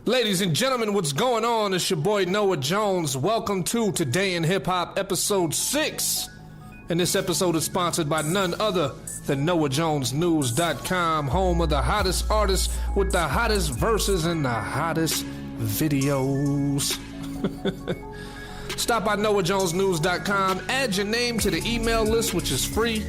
Ladies and gentlemen, what's going on? It's your boy Noah Jones. Welcome to Today in Hip Hop episode 6. And this episode is sponsored by none other than NoahJonesNews.com, home of the hottest artists with the hottest verses and the hottest videos. Stop by NoahJonesNews.com, add your name to the email list, which is free,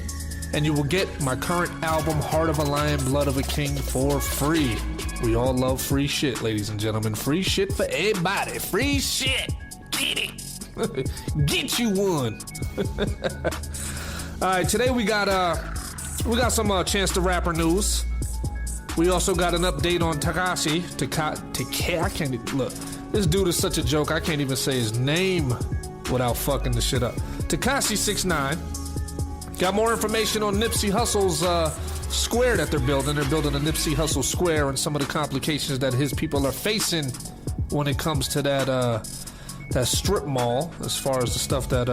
and you will get my current album, Heart of a Lion, Blood of a King, for free. We all love free shit, ladies and gentlemen. Free shit for everybody. Free shit. Get it. Get you one. All right, today we got some Chance the Rapper news. We also got an update on Takashi. I can't even, look. This dude is such a joke. I can't even say his name without fucking the shit up. Takashi 6ix9ine. Got more information on Nipsey Hussle's square that they're building. They're building a Nipsey Hustle square and some of the complications that his people are facing when it comes to that strip mall, as far as the stuff that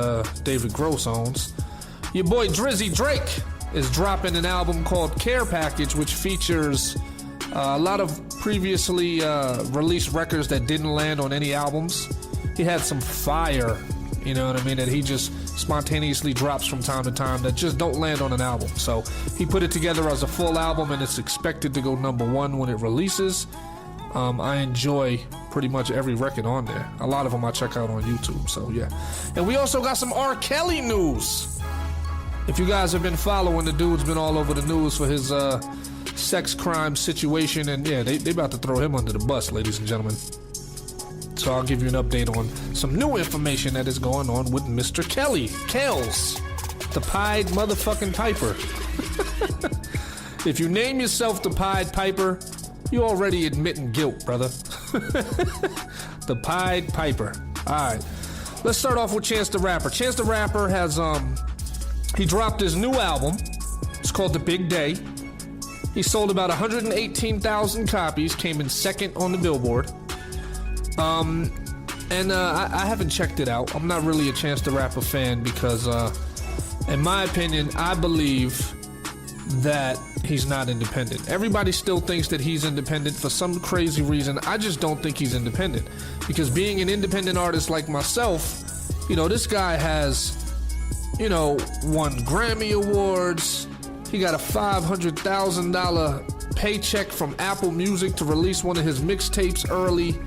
David Gross owns. Your boy Drizzy Drake is dropping an album called Care Package, which features a lot of previously released records that didn't land on any albums. He had some fire, you know what I mean, that he just spontaneously drops from time to time that just don't land on an album. So he put it together as a full album, and it's expected to go #1 when it releases. I enjoy pretty much every record on there. A lot of them I check out on YouTube, so yeah. And we also got some R. Kelly news. If you guys have been following, the dude's been all over the news for his sex crime situation, and yeah, they about to throw him under the bus, ladies and gentlemen. So I'll give you an update on some new information that is going on with Mr. Kelly. Kells, the Pied motherfucking Piper. If you name yourself the Pied Piper, you already admitting guilt, brother. The Pied Piper. All right, let's start off with Chance the Rapper. Chance the Rapper has he dropped his new album. It's called The Big Day. He sold about 118,000 copies, came in second on the Billboard. I haven't checked it out. I'm not really a Chance the Rapper fan because, in my opinion, I believe that he's not independent. Everybody still thinks that he's independent for some crazy reason. I just don't think he's independent, because being an independent artist like myself, you know, this guy has, you know, won Grammy Awards. He got a $500,000 paycheck from Apple Music to release one of his mixtapes early.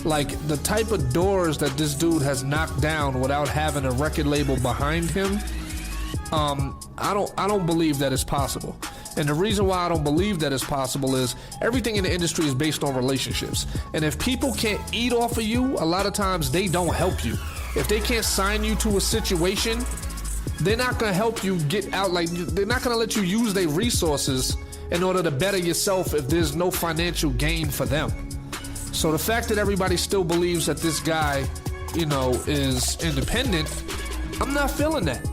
Like, the type of doors that this dude has knocked down without having a record label behind him, I don't believe that it's possible. And the reason why I don't believe that it's possible is everything in the industry is based on relationships. And if people can't eat off of you, a lot of times they don't help you. If they can't sign you to a situation, they're not gonna help you get out. Like, they're not gonna let you use their resources in order to better yourself if there's no financial gain for them. So the fact that everybody still believes that this guy, you know, is independent, I'm not feeling that.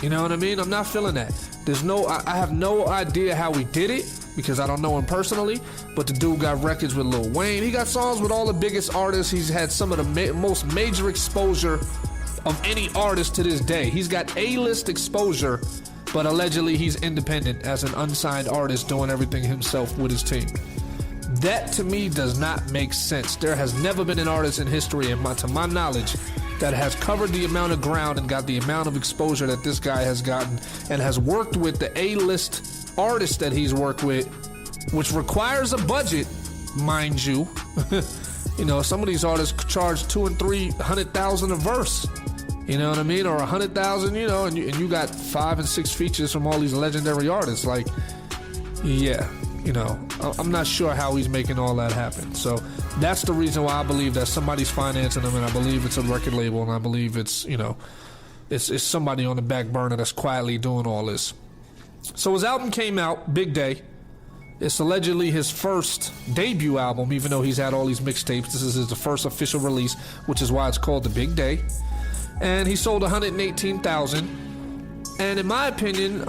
You know what I mean? I'm not feeling that. I have no idea how he did it, because I don't know him personally, but the dude got records with Lil Wayne. He got songs with all the biggest artists. He's had some of the most major exposure of any artist to this day. He's got A-list exposure, but allegedly he's independent as an unsigned artist doing everything himself with his team. That to me does not make sense. There has never been an artist in history, to my knowledge, that has covered the amount of ground and got the amount of exposure that this guy has gotten, and has worked with the A-list artists that he's worked with, which requires a budget, mind you. You know, some of these artists charge $200,000 and $300,000 a verse. You know what I mean? Or 100,000, you know, and you got 5 and 6 features from all these legendary artists. Like, yeah. You know, I'm not sure how he's making all that happen. So that's the reason why I believe that somebody's financing him, and I believe it's a record label, and I believe it's, you know, it's somebody on the back burner that's quietly doing all this. So his album came out, Big Day. It's allegedly his first debut album, even though he's had all these mixtapes. This is his first official release, which is why it's called The Big Day. And he sold 118,000. And in my opinion,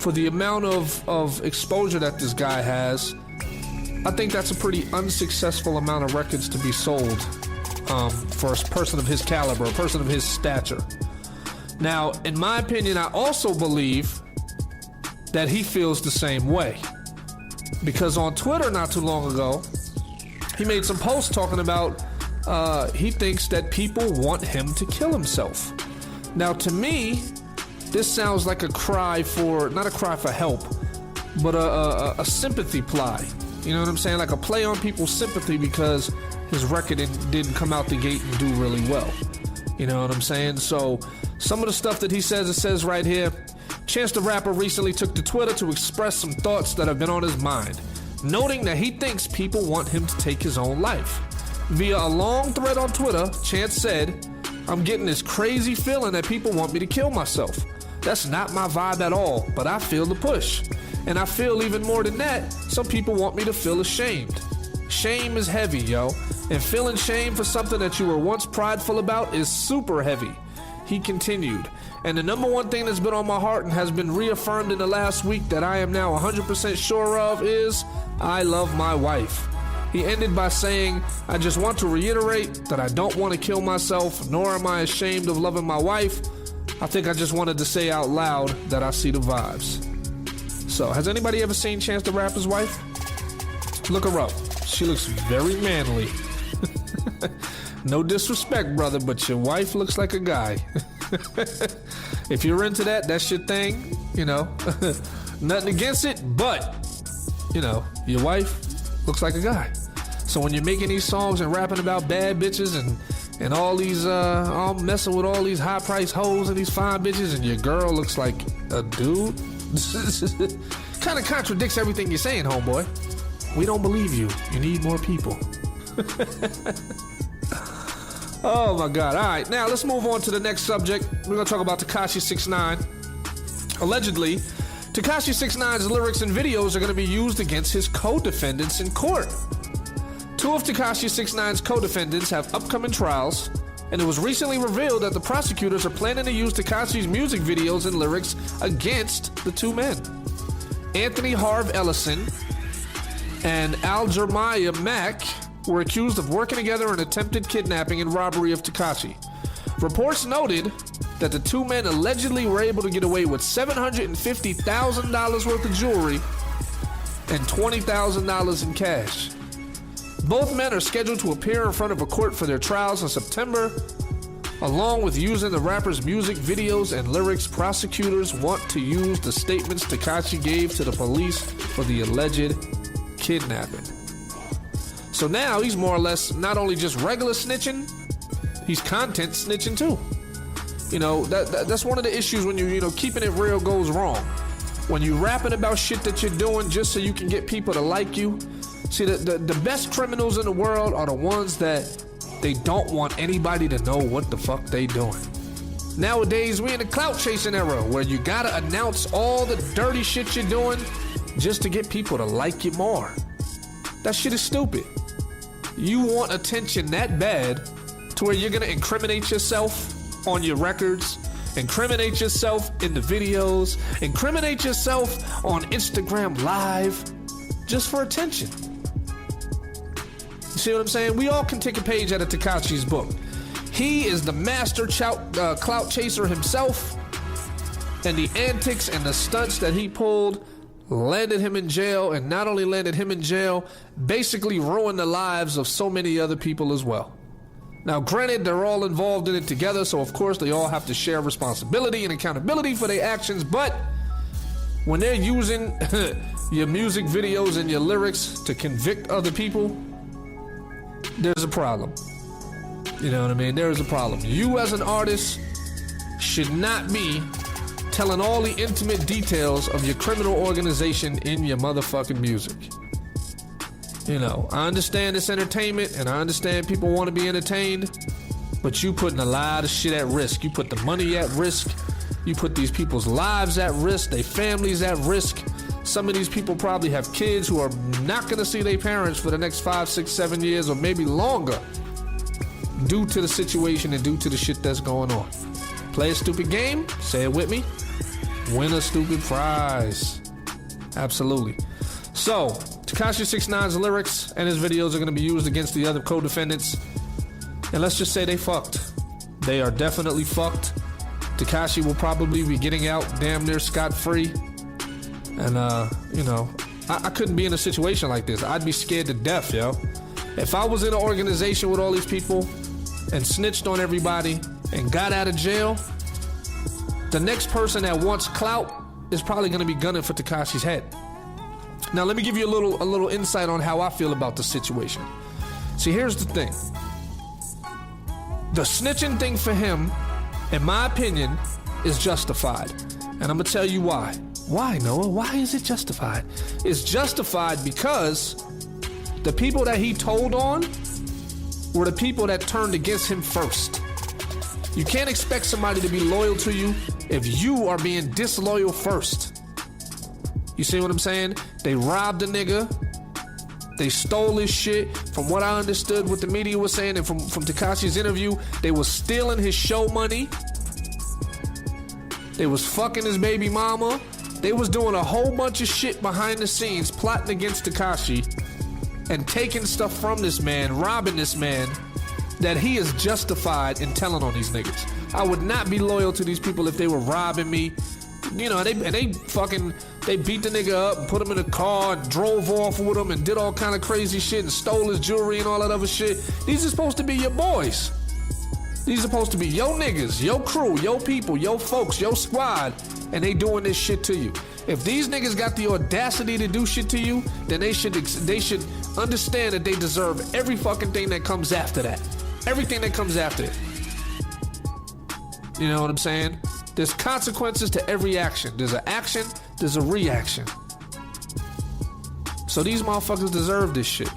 for the amount of exposure that this guy has, I think that's a pretty unsuccessful amount of records to be sold for a person of his caliber, a person of his stature. Now, in my opinion, I also believe that he feels the same way. Because on Twitter not too long ago, he made some posts talking about he thinks that people want him to kill himself. Now, to me, this sounds like a cry for, not a cry for help, but a sympathy play. You know what I'm saying? Like a play on people's sympathy because his record didn't come out the gate and do really well. You know what I'm saying? So some of the stuff that he says, it says right here, Chance the Rapper recently took to Twitter to express some thoughts that have been on his mind, noting that he thinks people want him to take his own life. Via a long thread on Twitter, Chance said, "I'm getting this crazy feeling that people want me to kill myself. That's not my vibe at all, but I feel the push. And I feel even more than that, some people want me to feel ashamed. Shame is heavy, yo. And feeling shame for something that you were once prideful about is super heavy." He continued, "And the number one thing that's been on my heart and has been reaffirmed in the last week that I am now 100% sure of is I love my wife." He ended by saying, "I just want to reiterate that I don't want to kill myself, nor am I ashamed of loving my wife. I think I just wanted to say out loud that I see the vibes." So, has anybody ever seen Chance the Rapper's wife? Look her up. She looks very manly. No disrespect, brother, but your wife looks like a guy. If you're into that, that's your thing, you know. Nothing against it, but, you know, your wife looks like a guy. So when you're making these songs and rapping about bad bitches and all these, all messing with all these high-priced hoes and these fine bitches, and your girl looks like a dude, kind of contradicts everything you're saying, homeboy. We don't believe you. You need more people. Oh my God. All right, now let's move on to the next subject. We're going to talk about Takashi 6ix9ine. Allegedly, Takashi 6ix9ine's lyrics and videos are going to be used against his co-defendants in court. Two of Takashi 6ix9ine's co-defendants have upcoming trials, and it was recently revealed that the prosecutors are planning to use Takashi's music videos and lyrics against the two men. Anthony Harv Ellison and Al-Jeremiah Mack were accused of working together in attempted kidnapping and robbery of Takashi. Reports noted that the two men allegedly were able to get away with $750,000 worth of jewelry and $20,000 in cash. Both men are scheduled to appear in front of a court for their trials in September. Along with using the rapper's music videos and lyrics, prosecutors want to use the statements Takashi gave to the police for the alleged kidnapping. So now he's more or less not only just regular snitching, he's content snitching too. You know, that's one of the issues when you know, keeping it real goes wrong. When you rapping about shit that you're doing just so you can get people to like you. See, the best criminals in the world are the ones that they don't want anybody to know what the fuck they doing. Nowadays, we in the clout chasing era where you gotta announce all the dirty shit you're doing just to get people to like you more. That shit is stupid. You want attention that bad to where you're gonna incriminate yourself on your records, incriminate yourself in the videos, incriminate yourself on Instagram Live just for attention. You see what I'm saying? We all can take a page out of Takashi's book. He is the master clout chaser himself, and the antics and the stunts that he pulled landed him in jail, and not only landed him in jail, basically ruined the lives of so many other people as well. Now, granted, they're all involved in it together, so of course they all have to share responsibility and accountability for their actions, but when they're using your music videos and your lyrics to convict other people, there's a problem. You know what I mean? There is a problem. You as an artist should not be telling all the intimate details of your criminal organization in your motherfucking music. You know, I understand it's entertainment and I understand people want to be entertained, but you putting a lot of shit at risk. You put the money at risk. You put these people's lives at risk, their families at risk. Some of these people probably have kids who are not going to see their parents for the next 5, 6, 7 years or maybe longer due to the situation and due to the shit that's going on. Play a stupid game, say it with me, win a stupid prize. Absolutely. So, Takashi 6ix9ine's lyrics and his videos are going to be used against the other co-defendants. And let's just say they fucked. They are definitely fucked. Takashi will probably be getting out damn near scot-free. And, you know, I couldn't be in a situation like this. I'd be scared to death, yo. If I was in an organization with all these people and snitched on everybody and got out of jail, the next person that wants clout is probably going to be gunning for Takashi's head. Now, let me give you a little insight on how I feel about the situation. See, here's the thing. The snitching thing for him, in my opinion, is justified. And I'm going to tell you why. Why, Noah? Why is it justified? It's justified because the people that he told on were the people that turned against him first. You can't expect somebody to be loyal to you if you are being disloyal first. You see what I'm saying? They robbed a nigga. They stole his shit. From what I understood what the media was saying and from Takashi's interview, they was stealing his show money. They was fucking his baby mama. They was doing a whole bunch of shit behind the scenes, plotting against Takashi and taking stuff from this man, robbing this man, that he is justified in telling on these niggas. I would not be loyal to these people if they were robbing me. You know, they beat the nigga up and put him in a car and drove off with him and did all kind of crazy shit and stole his jewelry and all that other shit. These are supposed to be your boys. These are supposed to be your niggas, your crew, your people, your folks, your squad, and they doing this shit to you. If these niggas got the audacity to do shit to you, then they should understand that they deserve every fucking thing that comes after that. Everything that comes after it. You know what I'm saying? There's consequences to every action. There's an action, there's a reaction. So these motherfuckers deserve this shit.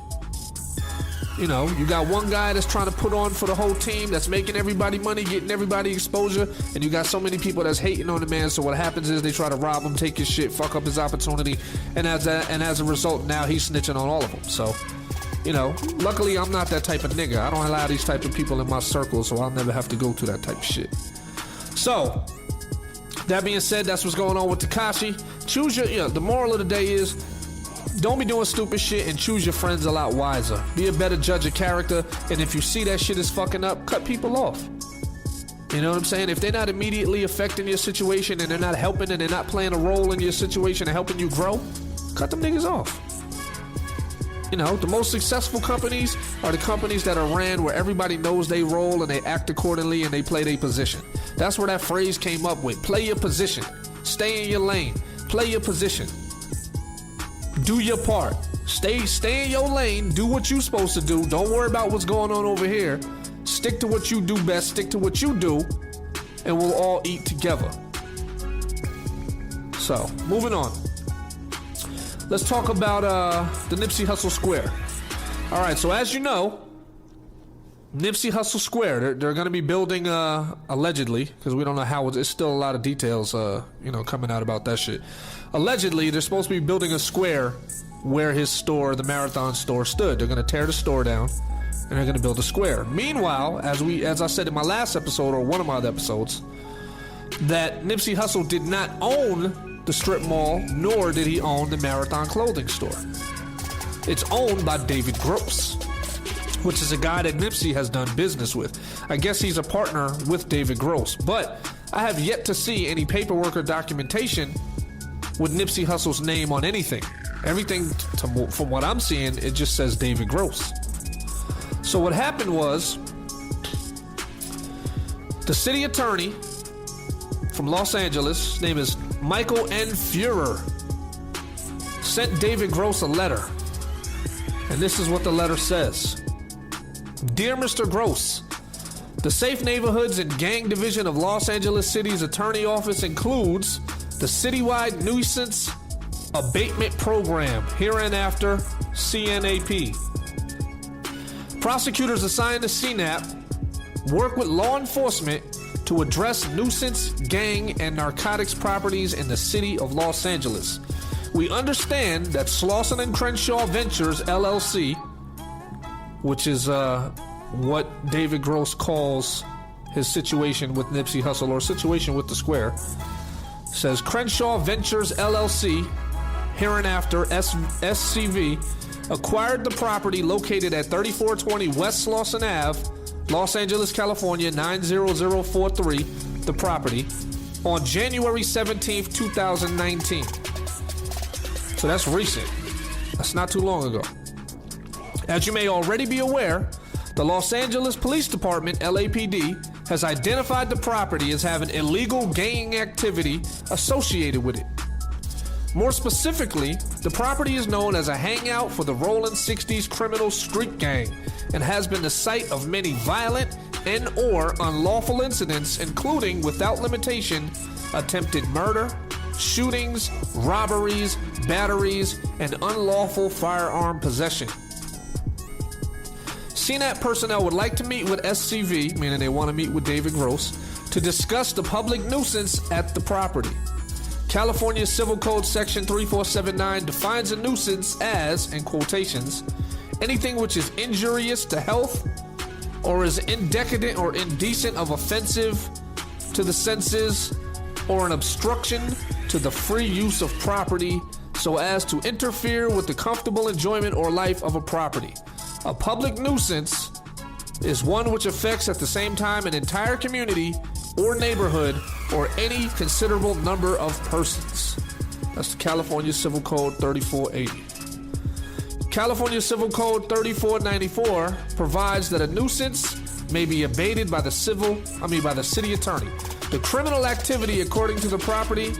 You know, you got one guy that's trying to put on for the whole team, that's making everybody money, getting everybody exposure, and you got so many people that's hating on the man. So what happens is they try to rob him, take his shit, fuck up his opportunity, and as a result, now he's snitching on all of them. So, you know, luckily I'm not that type of nigga. I don't allow these type of people in my circle, so I'll never have to go through that type of shit. So, that being said, that's what's going on with Takashi. The moral of the day is, don't be doing stupid shit and choose your friends a lot wiser. Be a better judge of character, and if you see that shit is fucking up, cut people off. You know what I'm saying? If they're not immediately affecting your situation and they're not helping and they're not playing a role in your situation and helping you grow, cut them niggas off. You know, the most successful companies are the companies that are ran where everybody knows they role and they act accordingly and they play their position. That's where that phrase came up with. Play your position. Stay in your lane. Play your position. Do your part. Stay in your lane. Do what you're supposed to do. Don't worry about what's going on over here. Stick to what you do best. Stick to what you do, and we'll all eat together. So, moving on. Let's talk about the Nipsey Hustle Square. All right, so as you know, Nipsey Hustle Square, they're going to be building, allegedly, because we don't know how, it's still a lot of details, coming out about that shit. Allegedly, they're supposed to be building a square where his store, the Marathon store, stood. They're going to tear the store down, and they're going to build a square. Meanwhile, as I said in my last episode, or one of my other episodes, that Nipsey Hustle did not own the strip mall, nor did he own the Marathon clothing store. It's owned by David Gross, which is a guy that Nipsey has done business with. I guess he's a partner with David Gross, but I have yet to see any paperwork or documentation with Nipsey Hussle's name on anything. Everything, from what I'm seeing, it just says David Gross. So what happened was, the city attorney from Los Angeles, his name is Michael N. Fuhrer, sent David Gross a letter. And this is what the letter says. Dear Mr. Gross, the Safe Neighborhoods and Gang Division of Los Angeles City's Attorney Office includes the citywide nuisance abatement program, hereinafter CNAP. Prosecutors assigned to CNAP work with law enforcement to address nuisance, gang, and narcotics properties in the city of Los Angeles. We understand that Slauson & Crenshaw Ventures, LLC, which is what David Gross calls his situation with Nipsey Hustle, or situation with the square, says Crenshaw Ventures LLC, hereinafter SCV, acquired the property located at 3420 West Slauson Ave, Los Angeles, California, 90043, the property, on January 17th, 2019. So that's recent. That's not too long ago. As you may already be aware, the Los Angeles Police Department, LAPD, has identified the property as having illegal gang activity associated with it. More specifically, the property is known as a hangout for the Rollin' 60s criminal street gang and has been the site of many violent and/or unlawful incidents, including, without limitation, attempted murder, shootings, robberies, batteries, and unlawful firearm possession. CNAT personnel would like to meet with SCV, meaning they want to meet with David Gross, to discuss the public nuisance at the property. California Civil Code Section 3479 defines a nuisance as, in quotations, anything which is injurious to health or is indecadent or indecent of offensive to the senses or an obstruction to the free use of property so as to interfere with the comfortable enjoyment or life of a property. A public nuisance is one which affects at the same time an entire community or neighborhood or any considerable number of persons. That's the California Civil Code 3480. California Civil Code 3494 provides that a nuisance may be abated by the city attorney. The criminal activity according to the property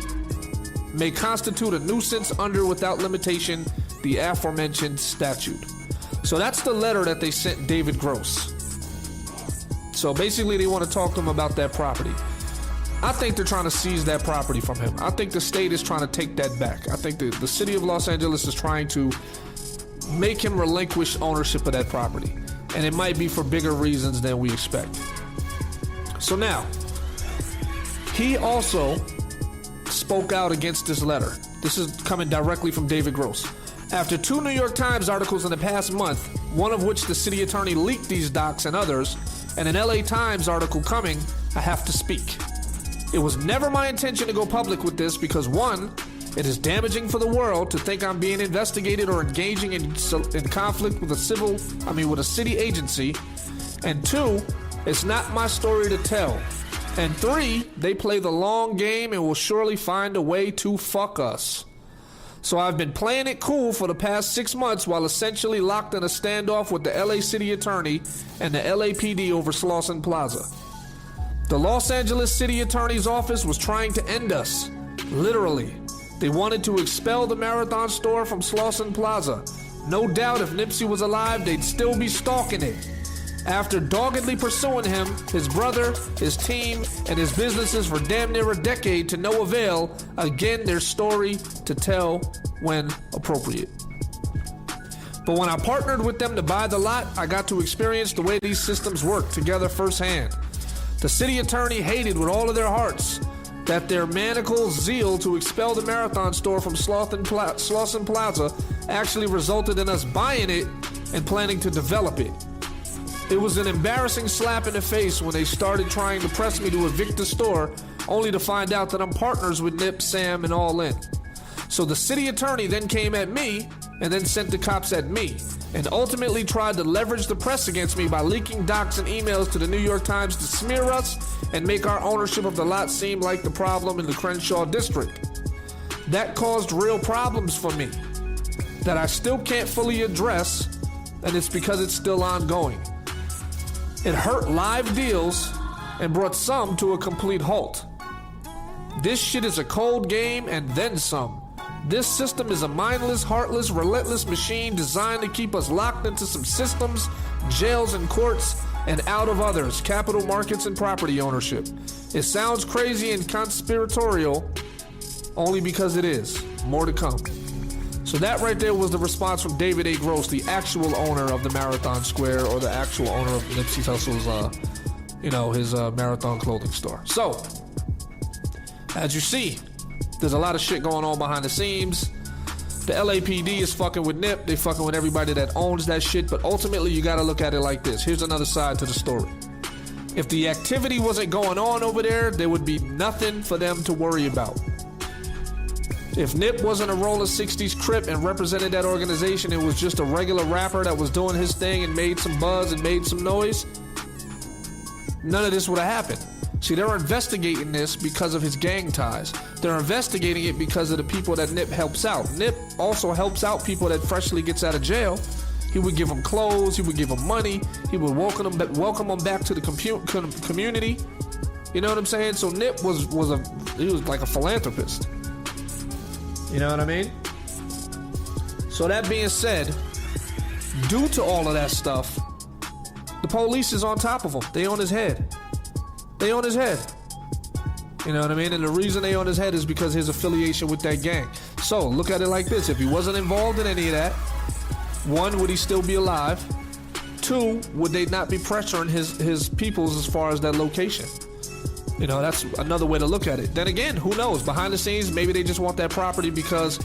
may constitute a nuisance under, without limitation, the aforementioned statute. So that's the letter that they sent David Gross. So basically they want to talk to him about that property. I think they're trying to seize that property from him. I think the state is trying to take that back. I think the city of Los Angeles is trying to make him relinquish ownership of that property. And it might be for bigger reasons than we expect. So now, he also spoke out against this letter. This is coming directly from David Gross. After 2 New York Times articles in the past month, one of which the city attorney leaked these docs and others, and an LA Times article coming, I have to speak. It was never my intention to go public with this because 1, it is damaging for the world to think I'm being investigated or engaging in conflict with a city agency, and 2, it's not my story to tell, and 3, they play the long game and will surely find a way to fuck us. So I've been playing it cool for the past 6 months while essentially locked in a standoff with the LA City Attorney and the LAPD over Slauson Plaza. The Los Angeles City Attorney's office was trying to end us. Literally. They wanted to expel the Marathon store from Slauson Plaza. No doubt if Nipsey was alive, they'd still be stalking it. After doggedly pursuing him, his brother, his team, and his businesses for damn near a decade to no avail, again, their story to tell when appropriate. But when I partnered with them to buy the lot, I got to experience the way these systems work together firsthand. The city attorney hated with all of their hearts that their maniacal zeal to expel the Marathon store from Slauson Plaza actually resulted in us buying it and planning to develop it. It was an embarrassing slap in the face when they started trying to press me to evict the store, only to find out that I'm partners with Nip, Sam, and All In. So the city attorney then came at me and then sent the cops at me, and ultimately tried to leverage the press against me by leaking docs and emails to the New York Times to smear us and make our ownership of the lot seem like the problem in the Crenshaw district. That caused real problems for me that I still can't fully address, and it's because it's still ongoing. It hurt live deals and brought some to a complete halt. This shit is a cold game and then some. This system is a mindless, heartless, relentless machine designed to keep us locked into some systems, jails and courts, and out of others, capital markets and property ownership. It sounds crazy and conspiratorial, only because it is. More to come. So that right there was the response from David A. Gross, the actual owner of the Marathon Square, or the actual owner of Nipsey Hussle's, his Marathon clothing store. So, as you see, there's a lot of shit going on behind the scenes. The LAPD is fucking with Nip. They fucking with everybody that owns that shit. But ultimately, you gotta look at it like this. Here's another side to the story. If the activity wasn't going on over there would be nothing for them to worry about. If Nip wasn't a Roller 60s Crip and represented that organization, it was just a regular rapper that was doing his thing and made some buzz and made some noise, none of this would have happened. See, they're investigating this because of his gang ties. They're investigating it because of the people that Nip helps out. Nip also helps out people that freshly gets out of jail. He would give them clothes. He would give them money. He would welcome them back to the community. You know what I'm saying? So Nip was like a philanthropist. You know what I mean? So that being said, due to all of that stuff, the police is on top of him. They on his head. They on his head. You know what I mean? And the reason they on his head is because his affiliation with that gang. So look at it like this. If he wasn't involved in any of that, one, would he still be alive? Two, would they not be pressuring his peoples as far as that location? You know, that's another way to look at it. Then again, who knows? Behind the scenes, maybe they just want that property because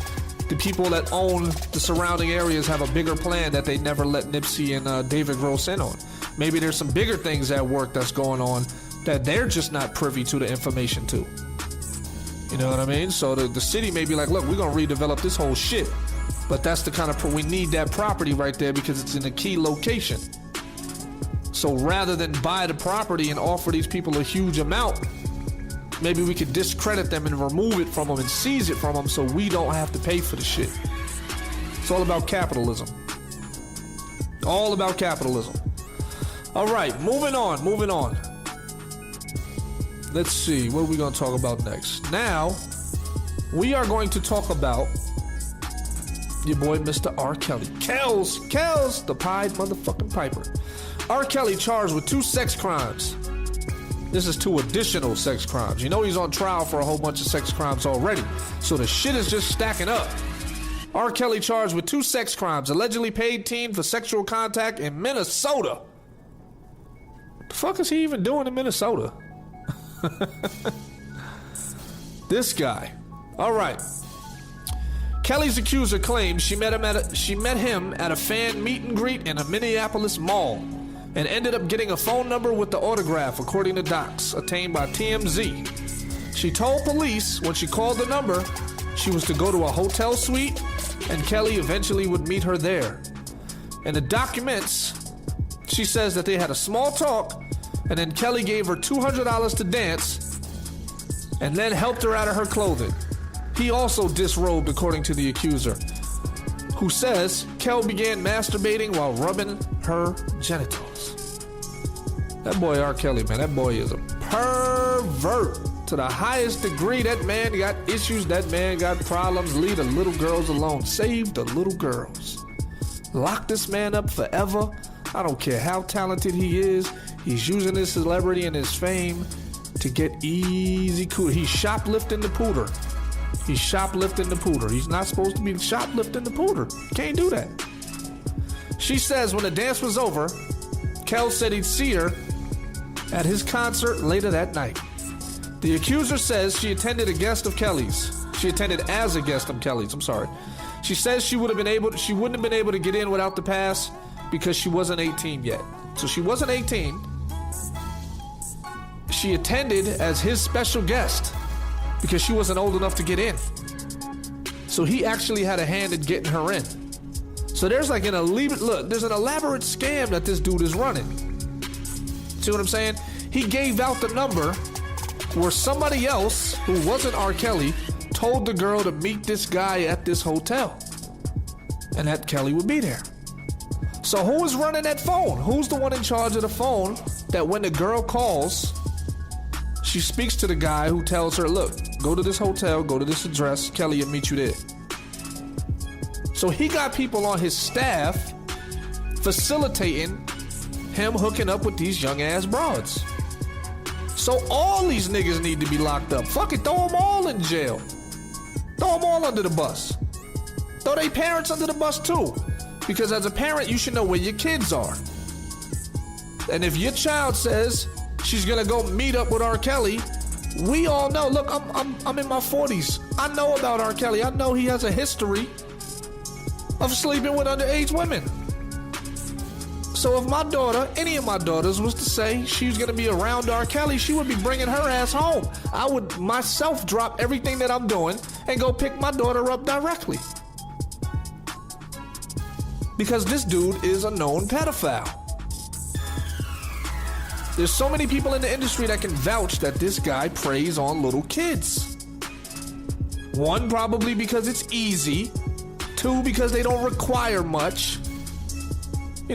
the people that own the surrounding areas have a bigger plan that they never let Nipsey and David Gross in on. Maybe there's some bigger things at work that's going on that they're just not privy to the information to. You know what I mean? So the city may be like, look, we're going to redevelop this whole shit. But that's the kind of, we need that property right there because it's in a key location. So rather than buy the property and offer these people a huge amount, maybe we could discredit them and remove it from them and seize it from them so we don't have to pay for the shit. It's all about capitalism. All about capitalism. All right, moving on. Let's see, what are we going to talk about next? Now, we are going to talk about your boy, Mr. R. Kelly. Kells, the Pied motherfucking Piper. R. Kelly charged with 2 sex crimes. This is 2 additional sex crimes. You know he's on trial for a whole bunch of sex crimes already. So the shit is just stacking up. R. Kelly charged with 2 sex crimes. Allegedly paid teen for sexual contact in Minnesota. What the fuck is he even doing in Minnesota? This guy. All right. Kelly's accuser claims she met him at a fan meet and greet in a Minneapolis mall and ended up getting a phone number with the autograph, according to docs obtained by TMZ. She told police when she called the number she was to go to a hotel suite and Kelly eventually would meet her there. In the documents, she says that they had a small talk and then Kelly gave her $200 to dance and then helped her out of her clothing. He also disrobed, according to the accuser, who says Kel began masturbating while rubbing her genitals. That boy R. Kelly, man, that boy is a pervert to the highest degree. That man got issues. That man got problems. Leave the little girls alone. Save the little girls. Lock this man up forever. I don't care how talented he is. He's using his celebrity and his fame to get easy cool. He's shoplifting the pooter. He's shoplifting the pooter. He's not supposed to be shoplifting the pooter. Can't do that. She says when the dance was over, Kel said he'd see her at his concert later that night. The accuser says she attended as a guest of Kelly's. I'm sorry. She says she wouldn't have been able to get in without the pass because she wasn't 18 yet. So she wasn't 18. She attended as his special guest because she wasn't old enough to get in. So he actually had a hand in getting her in. So there's like there's an elaborate scam that this dude is running. See what I'm saying? He gave out the number where somebody else, who wasn't R. Kelly, told the girl to meet this guy at this hotel. And that Kelly would be there. So who is running that phone? Who's the one in charge of the phone that when the girl calls, she speaks to the guy who tells her, look, go to this hotel, go to this address, Kelly will meet you there. So he got people on his staff facilitating him hooking up with these young ass broads. So all these niggas need to be locked up. Fuck it, throw them all in jail. Throw them all under the bus. Throw their parents under the bus too. Because as a parent, you should know where your kids are. And if your child says she's gonna go meet up with R. Kelly, we all know. Look, I'm in my 40s. I know about R. Kelly. I know he has a history of sleeping with underage women. So if my daughter, any of my daughters, was to say she was gonna be around R. Kelly, she would be bringing her ass home. I would myself drop everything that I'm doing and go pick my daughter up directly. Because this dude is a known pedophile. There's so many people in the industry that can vouch that this guy preys on little kids. One, probably because it's easy. Two, because they don't require much.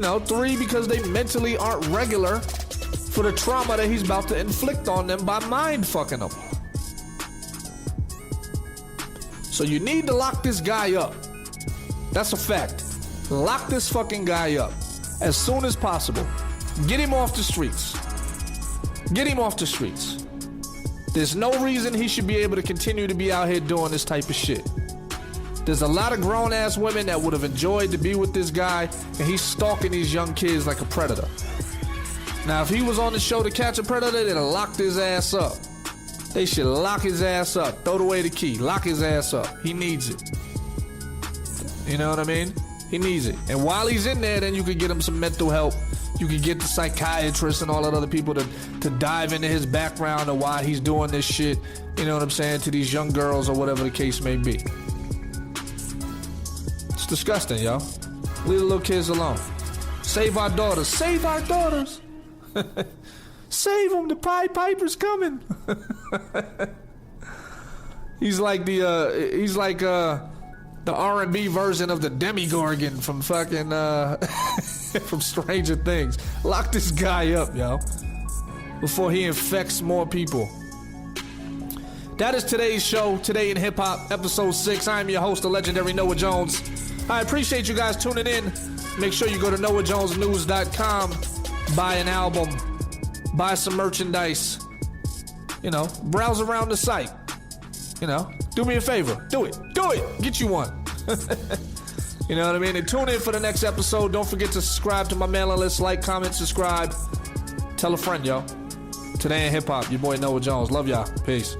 3, because they mentally aren't regular for the trauma that he's about to inflict on them by mind fucking them. So you need to lock this guy up. That's a fact. Lock this fucking guy up as soon as possible. Get him off the streets. Get him off the streets. There's no reason he should be able to continue to be out here doing this type of shit. There's a lot of grown-ass women that would have enjoyed to be with this guy, and he's stalking these young kids like a predator. Now, if he was on the show To Catch a Predator, they'd have locked his ass up. They should lock his ass up. Throw away the key. Lock his ass up. He needs it. You know what I mean? He needs it. And while he's in there, then you could get him some mental help. You could get the psychiatrists and all that other people to dive into his background and why he's doing this shit, you know what I'm saying, to these young girls or whatever the case may be. It's disgusting, yo. Leave the little kids alone. Save our daughters. Save our daughters. Save them. The Pied Piper's coming. He's like the R&B version of the Demigorgon from fucking from Stranger Things. Lock this guy up, yo, before he infects more people. That is today's show, Today in Hip Hop, episode 6. I am your host, the legendary Noah Jones. I appreciate you guys tuning in. Make sure you go to NoahJonesNews.com, buy an album, buy some merchandise, browse around the site. Do me a favor. Do it. Get you one. You know what I mean? And tune in for the next episode. Don't forget to subscribe to my mailing list. Like, comment, subscribe. Tell a friend, yo. Today in Hip Hop, your boy Noah Jones. Love y'all. Peace.